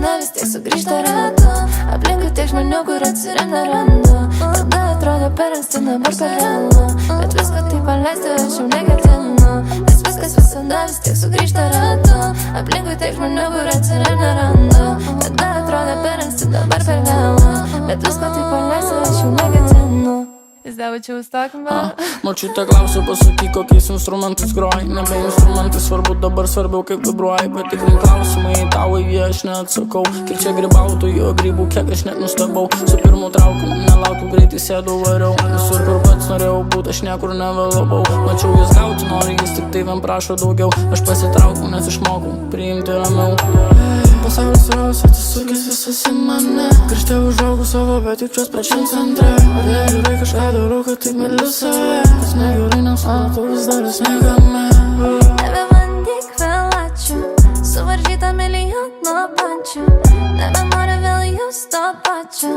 visada vis tiek sugrįžta ratu. Aplinkui tiek žmonių, kur atsirem nerandu. Tada atrodo per anksti, dabar per vėlu. Bet visko tai paleisti aš jau neketinu. Nes viskas visada vis tiek sugrįžta ratu. Aplinkui tiek žmonių, kur atsirem nerandu. Tada atrodo per anksti, dabar per vėlu. Bet visko tai paleisti aš jau neketinu. Is that what you was talking about? Močiutė klausia, pasakyk, kokiais instrumentais groji. Nebe instrumentai svarbu, dabar svarbiau kaip vibruoji. Patikrink klausimai, tau į jį aš neatsakau. Kiek čia grybautų, jo grybų, kiek aš net nustebau. Su pirmu traukiu, nelaukiu, greitai sėdau, variau. Visur, kur pats norėjau būt, aš niekur nevėlavau. Mačiau jis gauti nori, jis tik tai vien prašo daugiau. Aš pasitraukiu, nes išmokau priimti ramiau. Pasaulis raus, atsisukęs visas į mane. Krašte užaugau savo, bet jaučiuos pačiam centre. Ar nežiūrai kažką darau, kad taip myliu save. Kas negerai, nes matau vis dar smegame. Nebebandyk vėl ačiū, suvaržyta milijono pančių. Nebenori vėl jūs to pačio,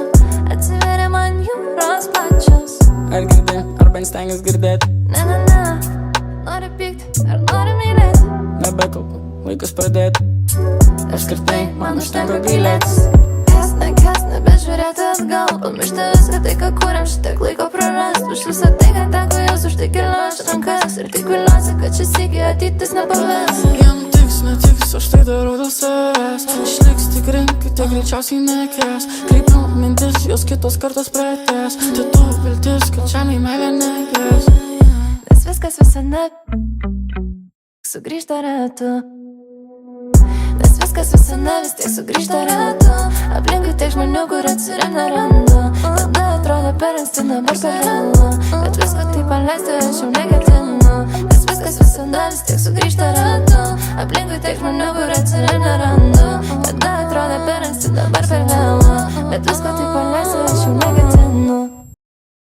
atsiveria man jūros pačios. Ar girdi, ar bent stengias girdėti? Ne, nori pykti, ar nori mylėti? Nebekalbu, laikas pradėti. Apskritai, man užtenka gailėtis. Kas nebežiūrėti atgal, pamiršti viską tai, ką kuriam, šitiek laiko prarast. Už visą tai, ką teko jos, už tai keliu aš rankas. Ir tik viliuosi, kad šis iki ateitis nepaves. Jam tiks, netiks, aš tai darau dėl savęs. Išliks tikri, kiti greičiausiai nekės. Kreipiu mintis, jos kitos kartos pratęs. Tai tu viltis, kad šiam į meilę nekės. Nes viskas visada sugrįžta ratu. Nes viskas visada vis tiek sugrįžta ratu. Aplinkui tiek žmonių, kur atsirem nerandu. Tada atrodo per anksti, dabar per vėlu. Bet visko tai paleisti aš jau neketinu. Nes viskas visada vis tiek sugrįžta ratu. Aplinkui tiek žmonių, kur atsirem nerandu. Tada atrodo per anksti, dabar per vėlu. Bet visko tai paleisti